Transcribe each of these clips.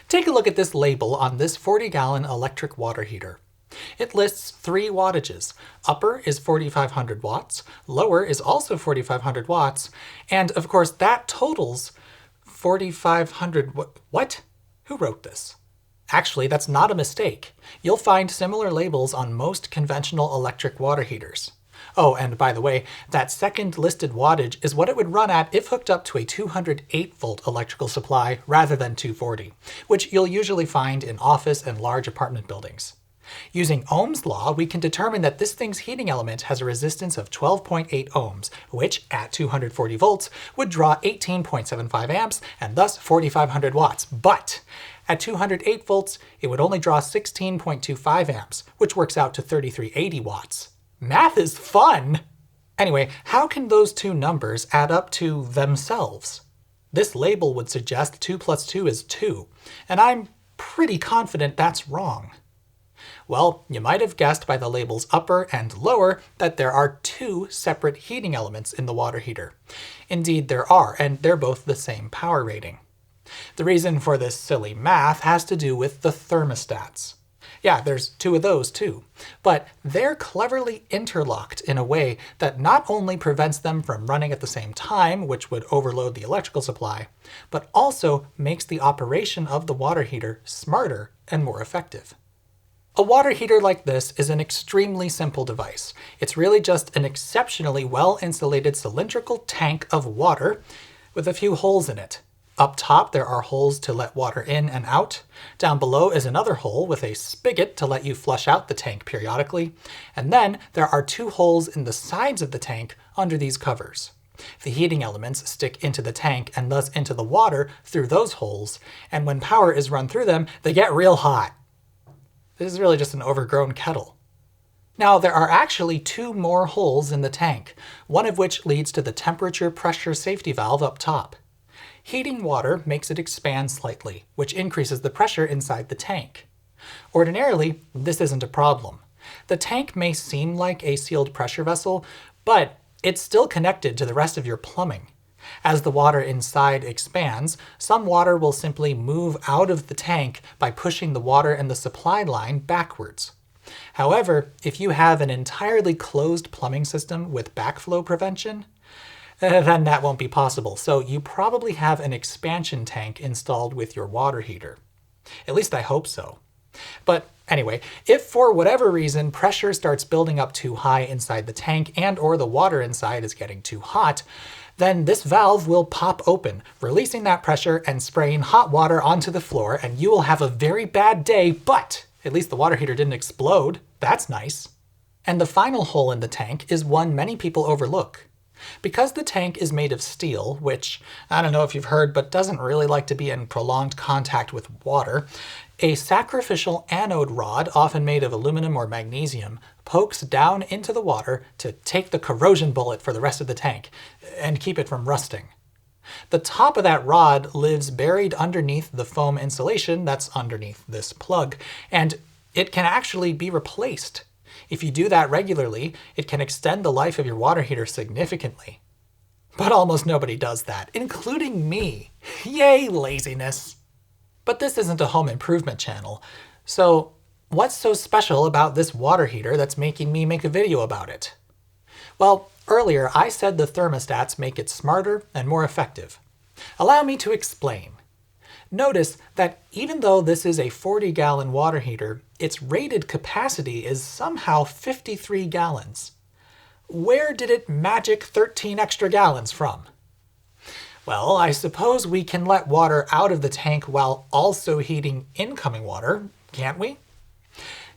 Take a look at this label on this 40-gallon electric water heater. It lists 3 wattages. Upper is 4,500 watts, lower is also 4,500 watts, and of course that totals 4,500 what? Who wrote this? Actually, that's not a mistake. You'll find similar labels on most conventional electric water heaters. Oh, and by the way, that second listed wattage is what it would run at if hooked up to a 208-volt electrical supply rather than 240, which you'll usually find in office and large apartment buildings. Using Ohm's law, we can determine that this thing's heating element has a resistance of 12.8 ohms, which, at 240 volts, would draw 18.75 amps and thus 4,500 watts. But at 208 volts, it would only draw 16.25 amps, which works out to 3,380 watts. Math is fun! Anyway, how can those two numbers add up to themselves? This label would suggest 2 plus 2 is 2, and I'm pretty confident that's wrong. Well, you might have guessed by the labels upper and lower that there are 2 separate heating elements in the water heater. Indeed there are, and they're both the same power rating. The reason for this silly math has to do with the thermostats. Yeah, there's 2 of those too, but they're cleverly interlocked in a way that not only prevents them from running at the same time, which would overload the electrical supply, but also makes the operation of the water heater smarter and more effective. A water heater like this is an extremely simple device. It's really just an exceptionally well-insulated cylindrical tank of water with a few holes in it. Up top there are holes to let water in and out. Down below is another hole with a spigot to let you flush out the tank periodically. And then there are 2 holes in the sides of the tank under these covers. The heating elements stick into the tank and thus into the water through those holes, and when power is run through them, they get real hot. This is really just an overgrown kettle. Now, there are actually 2 more holes in the tank, one of which leads to the temperature pressure safety valve up top. Heating water makes it expand slightly, which increases the pressure inside the tank. Ordinarily, this isn't a problem. The tank may seem like a sealed pressure vessel, but it's still connected to the rest of your plumbing. As the water inside expands, some water will simply move out of the tank by pushing the water in the supply line backwards. However, if you have an entirely closed plumbing system with backflow prevention, then that won't be possible, so you probably have an expansion tank installed with your water heater. At least I hope so. But anyway, if for whatever reason pressure starts building up too high inside the tank and/or the water inside is getting too hot, then this valve will pop open, releasing that pressure and spraying hot water onto the floor, and you will have a very bad day, but at least the water heater didn't explode. That's nice. And the final hole in the tank is one many people overlook. Because the tank is made of steel, which, I don't know if you've heard, but doesn't really like to be in prolonged contact with water, a sacrificial anode rod, often made of aluminum or magnesium, pokes down into the water to take the corrosion bullet for the rest of the tank and keep it from rusting. The top of that rod lives buried underneath the foam insulation that's underneath this plug, and it can actually be replaced. If you do that regularly, it can extend the life of your water heater significantly. But almost nobody does that, including me. Yay, laziness! But this isn't a home improvement channel, so what's so special about this water heater that's making me make a video about it? Well, earlier I said the thermostats make it smarter and more effective. Allow me to explain. Notice that even though this is a 40-gallon water heater, its rated capacity is somehow 53 gallons. Where did it magic 13 extra gallons from? Well, I suppose we can let water out of the tank while also heating incoming water, can't we?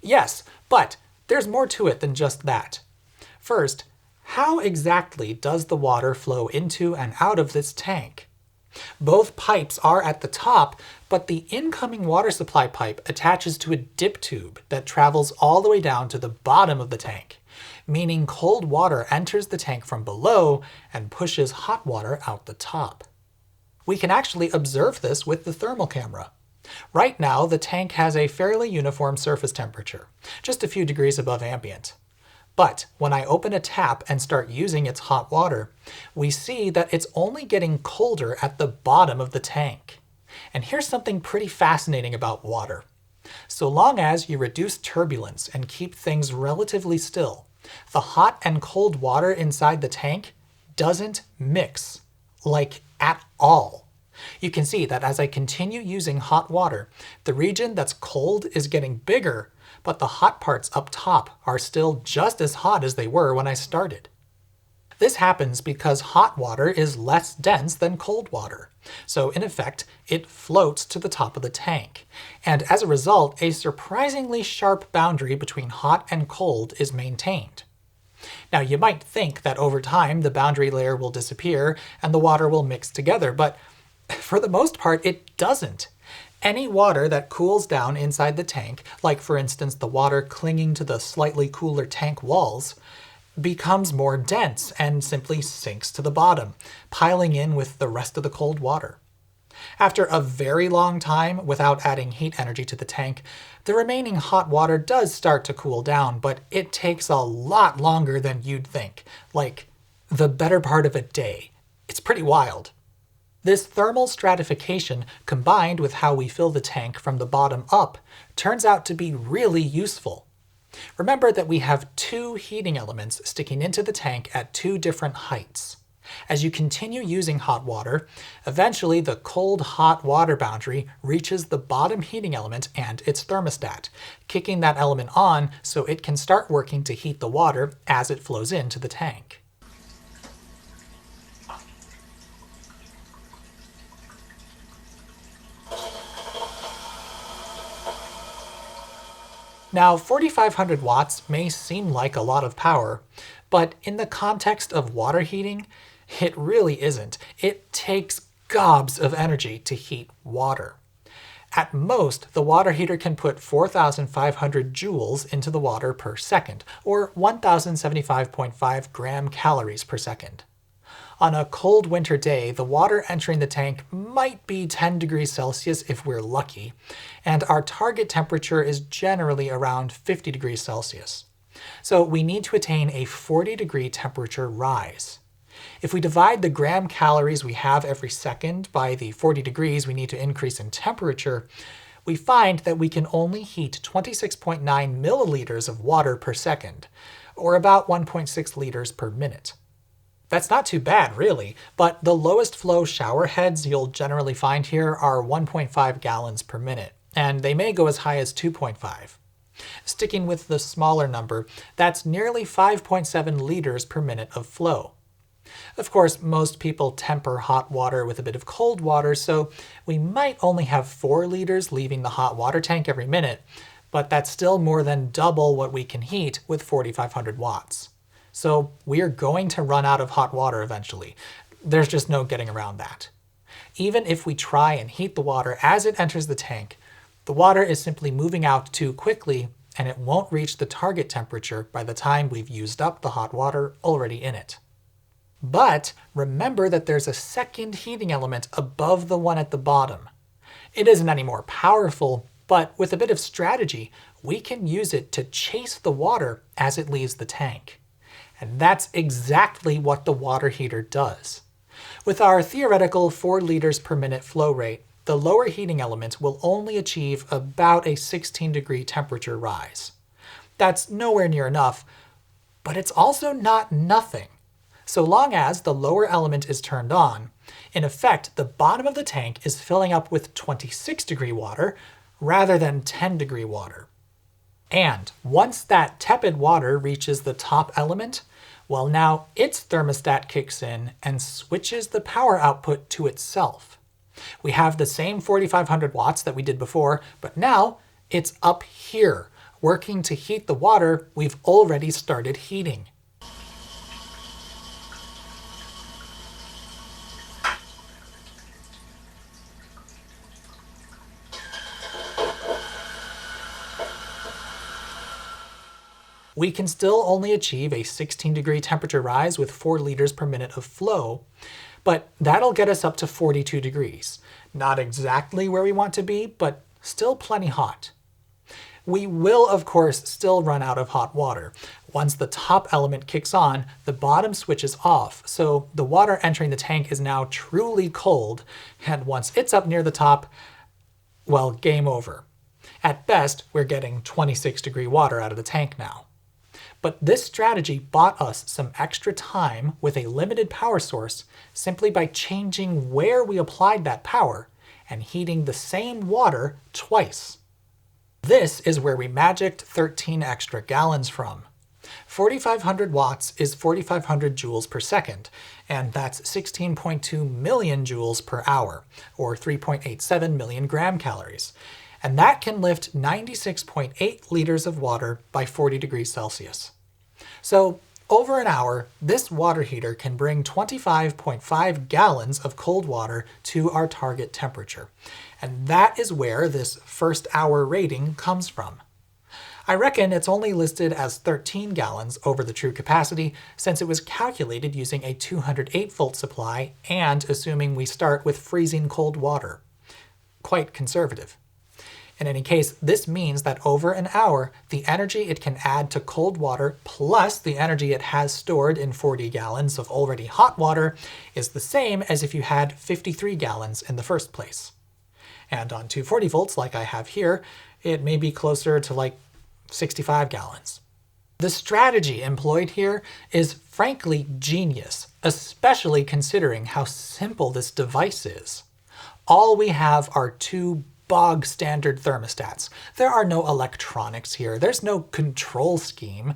Yes, but there's more to it than just that. First, how exactly does the water flow into and out of this tank? Both pipes are at the top, but the incoming water supply pipe attaches to a dip tube that travels all the way down to the bottom of the tank, meaning cold water enters the tank from below and pushes hot water out the top. We can actually observe this with the thermal camera. Right now, the tank has a fairly uniform surface temperature, just a few degrees above ambient. But when I open a tap and start using its hot water, we see that it's only getting colder at the bottom of the tank. And here's something pretty fascinating about water. So long as you reduce turbulence and keep things relatively still, the hot and cold water inside the tank doesn't mix, like at all. You can see that as I continue using hot water, the region that's cold is getting bigger, but the hot parts up top are still just as hot as they were when I started. This happens because hot water is less dense than cold water. So in effect, it floats to the top of the tank. And as a result, a surprisingly sharp boundary between hot and cold is maintained. Now you might think that over time the boundary layer will disappear and the water will mix together, but for the most part it doesn't. Any water that cools down inside the tank, like for instance the water clinging to the slightly cooler tank walls, becomes more dense and simply sinks to the bottom, piling in with the rest of the cold water. After a very long time without adding heat energy to the tank, the remaining hot water does start to cool down, but it takes a lot longer than you'd think, like the better part of a day. It's pretty wild. This thermal stratification, combined with how we fill the tank from the bottom up, turns out to be really useful. Remember that we have two heating elements sticking into the tank at two different heights. As you continue using hot water, eventually the cold-hot water boundary reaches the bottom heating element and its thermostat, kicking that element on so it can start working to heat the water as it flows into the tank. Now, 4,500 watts may seem like a lot of power, but in the context of water heating, it really isn't. It takes gobs of energy to heat water. At most, the water heater can put 4,500 joules into the water per second, or 1,075.5 gram calories per second. On a cold winter day, the water entering the tank might be 10 degrees Celsius if we're lucky, and our target temperature is generally around 50 degrees Celsius. So we need to attain a 40-degree temperature rise. If we divide the gram calories we have every second by the 40 degrees we need to increase in temperature, we find that we can only heat 26.9 milliliters of water per second, or about 1.6 liters per minute. That's not too bad, really, but the lowest flow shower heads you'll generally find here are 1.5 gallons per minute, and they may go as high as 2.5. Sticking with the smaller number, that's nearly 5.7 liters per minute of flow. Of course, most people temper hot water with a bit of cold water, so we might only have 4 liters leaving the hot water tank every minute, but that's still more than double what we can heat with 4,500 watts. So we're going to run out of hot water eventually. There's just no getting around that. Even if we try and heat the water as it enters the tank, the water is simply moving out too quickly and it won't reach the target temperature by the time we've used up the hot water already in it. But remember that there's a second heating element above the one at the bottom. It isn't any more powerful, but with a bit of strategy, we can use it to chase the water as it leaves the tank. And that's exactly what the water heater does. With our theoretical 4 liters per minute flow rate, the lower heating element will only achieve about a 16-degree temperature rise. That's nowhere near enough, but it's also not nothing. So long as the lower element is turned on, in effect the bottom of the tank is filling up with 26-degree water rather than 10-degree water. And once that tepid water reaches the top element, well, now its thermostat kicks in and switches the power output to itself. We have the same 4,500 watts that we did before, but now it's up here, working to heat the water we've already started heating. We can still only achieve a 16-degree temperature rise with 4 liters per minute of flow, but that'll get us up to 42 degrees. Not exactly where we want to be, but still plenty hot. We will, of course, still run out of hot water. Once the top element kicks on, the bottom switches off, so the water entering the tank is now truly cold, and once it's up near the top, well, game over. At best, we're getting 26-degree water out of the tank now. But this strategy bought us some extra time with a limited power source simply by changing where we applied that power and heating the same water twice. This is where we magicked 13 extra gallons from. 4,500 watts is 4,500 joules per second, and that's 16.2 million joules per hour, or 3.87 million gram calories. And that can lift 96.8 liters of water by 40 degrees Celsius. So, over an hour, this water heater can bring 25.5 gallons of cold water to our target temperature. And that is where this first hour rating comes from. I reckon it's only listed as 13 gallons over the true capacity since it was calculated using a 208-volt supply and assuming we start with freezing cold water. Quite conservative. In any case, this means that over an hour, the energy it can add to cold water plus the energy it has stored in 40 gallons of already hot water is the same as if you had 53 gallons in the first place. And on 240 volts like I have here, it may be closer to like 65 gallons. The strategy employed here is frankly genius, especially considering how simple this device is. All we have are two bog standard thermostats. There are no electronics here. There's no control scheme.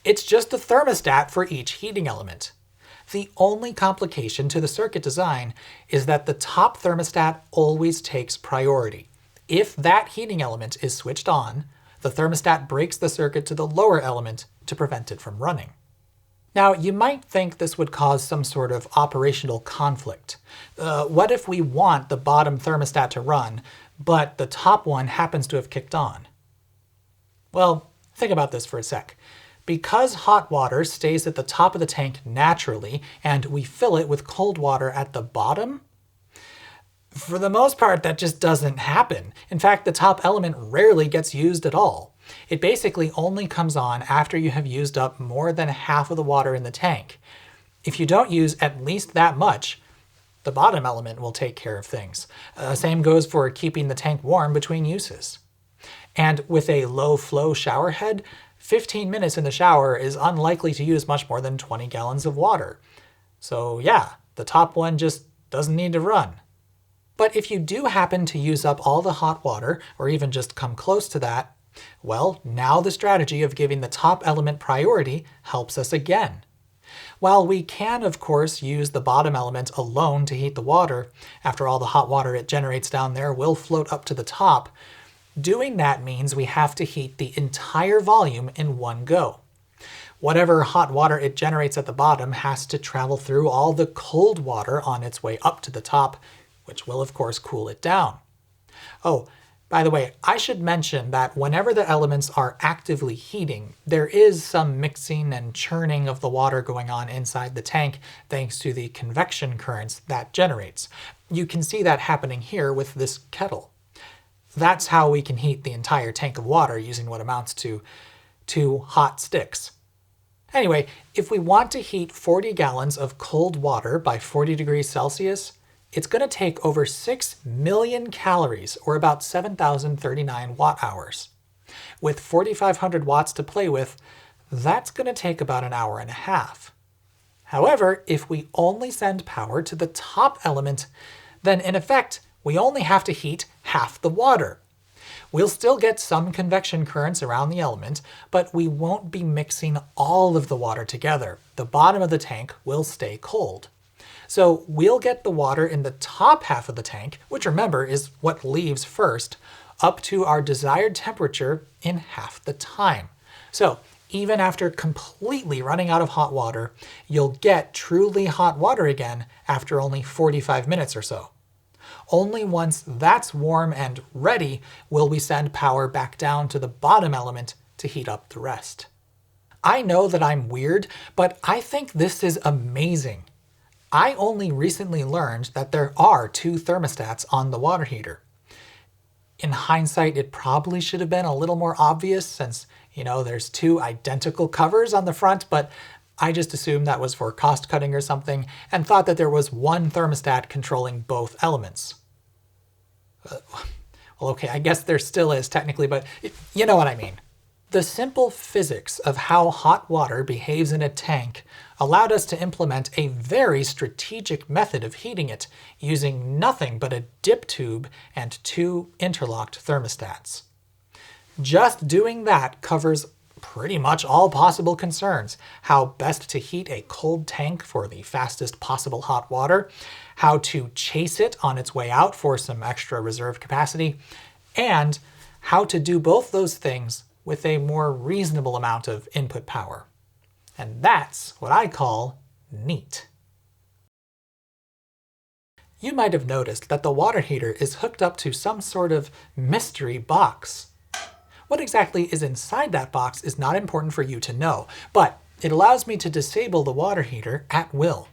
It's just a thermostat for each heating element. The only complication to the circuit design is that the top thermostat always takes priority. If that heating element is switched on, the thermostat breaks the circuit to the lower element to prevent it from running. Now, you might think this would cause some sort of operational conflict. What if we want the bottom thermostat to run, but the top one happens to have kicked on? Well, think about this for a sec. Because hot water stays at the top of the tank naturally, and we fill it with cold water at the bottom, for the most part that just doesn't happen. In fact, the top element rarely gets used at all. It basically only comes on after you have used up more than half of the water in the tank. If you don't use at least that much, the bottom element will take care of things. Same goes for keeping the tank warm between uses. And with a low flow shower head, 15 minutes in the shower is unlikely to use much more than 20 gallons of water. So yeah, the top one just doesn't need to run. But if you do happen to use up all the hot water, or even just come close to that, well, now the strategy of giving the top element priority helps us again. While we can, of course, use the bottom element alone to heat the water, after all the hot water it generates down there will float up to the top, doing that means we have to heat the entire volume in one go. Whatever hot water it generates at the bottom has to travel through all the cold water on its way up to the top, which will of course cool it down. Oh, by the way, I should mention that whenever the elements are actively heating, there is some mixing and churning of the water going on inside the tank thanks to the convection currents that generates. You can see that happening here with this kettle. That's how we can heat the entire tank of water using what amounts to 2 hot sticks. Anyway, if we want to heat 40 gallons of cold water by 40 degrees Celsius, it's going to take over 6 million calories, or about 7,039 watt-hours. With 4,500 watts to play with, that's going to take about an hour and a half. However, if we only send power to the top element, then in effect, we only have to heat half the water. We'll still get some convection currents around the element, but we won't be mixing all of the water together. The bottom of the tank will stay cold. So we'll get the water in the top half of the tank, which remember is what leaves first, up to our desired temperature in half the time. So even after completely running out of hot water, you'll get truly hot water again after only 45 minutes or so. Only once that's warm and ready will we send power back down to the bottom element to heat up the rest. I know that I'm weird, but I think this is amazing. I only recently learned that there are 2 thermostats on the water heater. In hindsight, it probably should have been a little more obvious since, there's two identical covers on the front, but I just assumed that was for cost cutting or something and thought that there was one thermostat controlling both elements. Well, okay, I guess there still is technically, but you know what I mean. The simple physics of how hot water behaves in a tank allowed us to implement a very strategic method of heating it using nothing but a dip tube and two interlocked thermostats. Just doing that covers pretty much all possible concerns: how best to heat a cold tank for the fastest possible hot water, how to chase it on its way out for some extra reserve capacity, and how to do both those things with a more reasonable amount of input power. And that's what I call neat. You might have noticed that the water heater is hooked up to some sort of mystery box. What exactly is inside that box is not important for you to know, but it allows me to disable the water heater at will.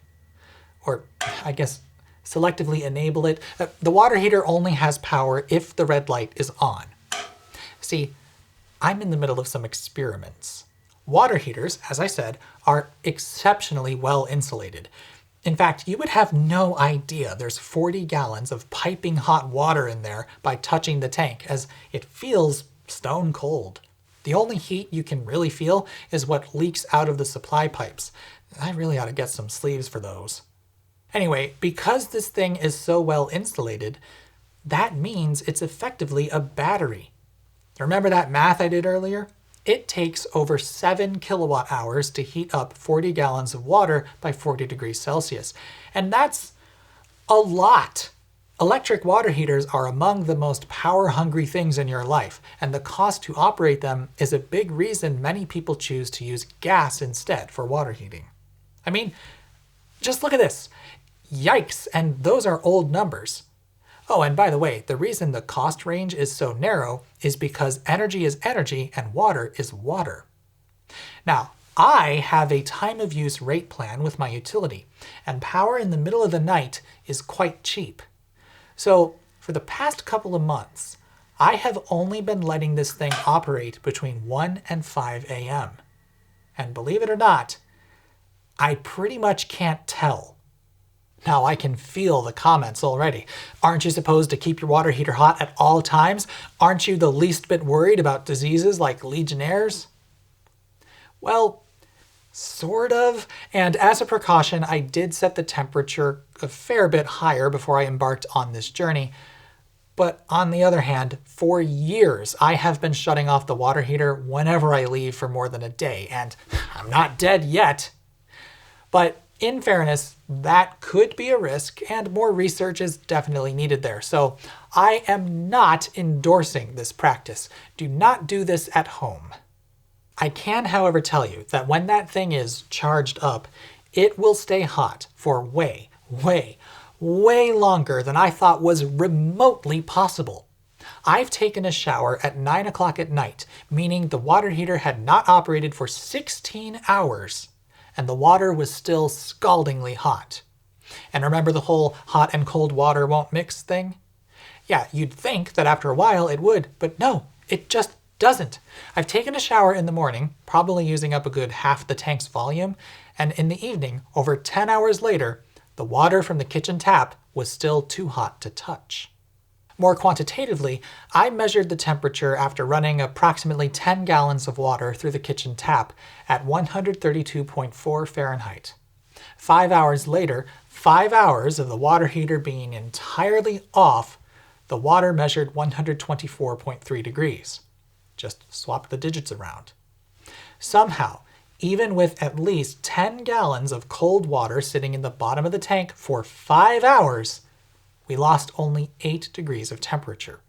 Or, I guess, selectively enable it. The water heater only has power if the red light is on. See, I'm in the middle of some experiments. Water heaters, as I said, are exceptionally well insulated. In fact, you would have no idea there's 40 gallons of piping hot water in there by touching the tank, as it feels stone cold. The only heat you can really feel is what leaks out of the supply pipes. I really ought to get some sleeves for those. Anyway, because this thing is so well insulated, that means it's effectively a battery. Remember that math I did earlier? It takes over 7 kilowatt hours to heat up 40 gallons of water by 40 degrees Celsius. And that's a lot. Electric water heaters are among the most power-hungry things in your life, and the cost to operate them is a big reason many people choose to use gas instead for water heating. I mean, just look at this. Yikes, and those are old numbers. Oh, and by the way, the reason the cost range is so narrow is because energy is energy and water is water. Now, I have a time of use rate plan with my utility, and power in the middle of the night is quite cheap. So, for the past couple of months, I have only been letting this thing operate between 1 and 5 a.m. And believe it or not, I pretty much can't tell. Now I can feel the comments already. Aren't you supposed to keep your water heater hot at all times? Aren't you the least bit worried about diseases like Legionnaires? Well, sort of. And as a precaution, I did set the temperature a fair bit higher before I embarked on this journey. But on the other hand, for years I have been shutting off the water heater whenever I leave for more than a day, and I'm not dead yet. But in fairness, that could be a risk, and more research is definitely needed there. So I am not endorsing this practice. Do not do this at home. I can, however, tell you that when that thing is charged up, it will stay hot for way, way, way longer than I thought was remotely possible. I've taken a shower at 9 o'clock at night, meaning the water heater had not operated for 16 hours. And the water was still scaldingly hot. And remember the whole hot and cold water won't mix thing? Yeah, you'd think that after a while it would, but no, it just doesn't. I've taken a shower in the morning, probably using up a good half the tank's volume, and in the evening, over 10 hours later, the water from the kitchen tap was still too hot to touch. More quantitatively, I measured the temperature after running approximately 10 gallons of water through the kitchen tap at 132.4 Fahrenheit. 5 hours later, 5 hours of the water heater being entirely off, the water measured 124.3 degrees. Just swap the digits around. Somehow, even with at least 10 gallons of cold water sitting in the bottom of the tank for 5 hours, we lost only 8 degrees of temperature.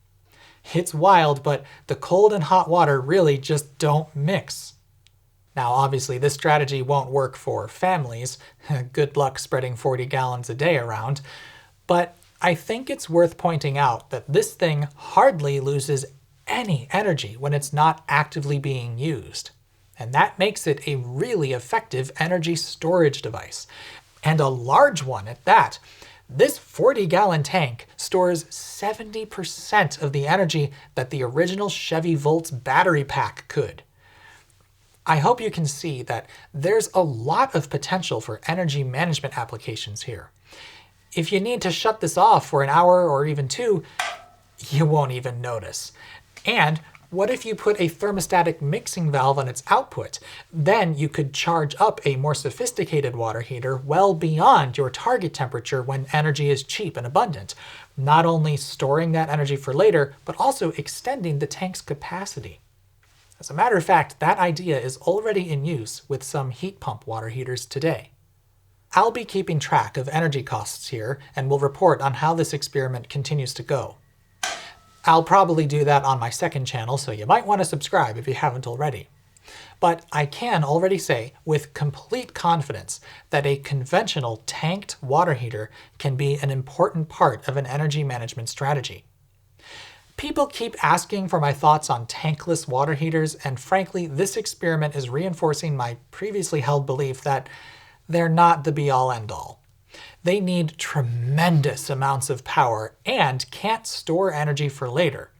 It's wild, but the cold and hot water really just don't mix. Now obviously this strategy won't work for families, good luck spreading 40 gallons a day around, but I think it's worth pointing out that this thing hardly loses any energy when it's not actively being used. And that makes it a really effective energy storage device. And a large one at that. This 40-gallon tank stores 70% of the energy that the original Chevy Volt's battery pack could. I hope you can see that there's a lot of potential for energy management applications here. If you need to shut this off for an hour or even 2, you won't even notice. And what if you put a thermostatic mixing valve on its output? Then you could charge up a more sophisticated water heater well beyond your target temperature when energy is cheap and abundant, not only storing that energy for later, but also extending the tank's capacity. As a matter of fact, that idea is already in use with some heat pump water heaters today. I'll be keeping track of energy costs here and will report on how this experiment continues to go. I'll probably do that on my second channel, so you might want to subscribe if you haven't already. But I can already say with complete confidence that a conventional tanked water heater can be an important part of an energy management strategy. People keep asking for my thoughts on tankless water heaters, and frankly, this experiment is reinforcing my previously held belief that they're not the be-all end-all. They need tremendous amounts of power and can't store energy for later.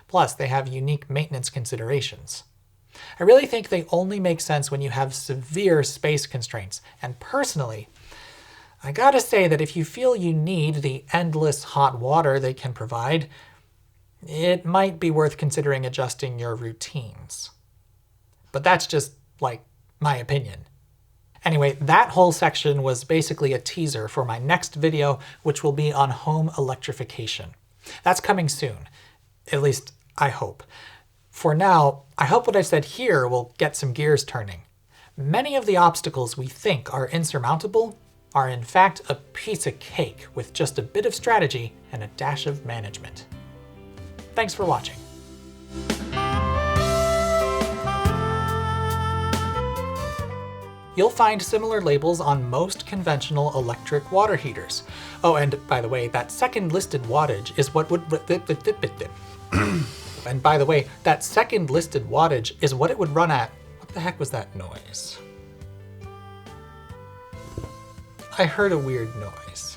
Plus, they have unique maintenance considerations. I really think they only make sense when you have severe space constraints, and personally, I gotta say that if you feel you need the endless hot water they can provide, it might be worth considering adjusting your routines. But that's just, like, my opinion. Anyway, that whole section was basically a teaser for my next video, which will be on home electrification. That's coming soon. At least, I hope. For now, I hope what I've said here will get some gears turning. Many of the obstacles we think are insurmountable are in fact a piece of cake with just a bit of strategy and a dash of management. Thanks for watching. You'll find similar labels on most conventional electric water heaters. Oh, and by the way, that second listed wattage is what would... And by the way, that second listed wattage is what it would run at... What the heck was that noise? I heard a weird noise.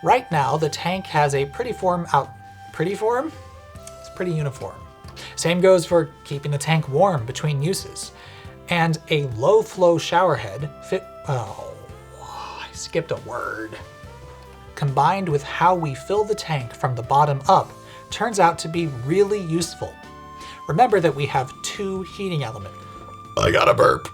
Right now, the tank has a pretty form? It's pretty uniform. Same goes for keeping the tank warm between uses. And a low-flow showerhead I skipped a word. Combined with how we fill the tank from the bottom up, turns out to be really useful. Remember that we have 2 heating elements. I gotta burp.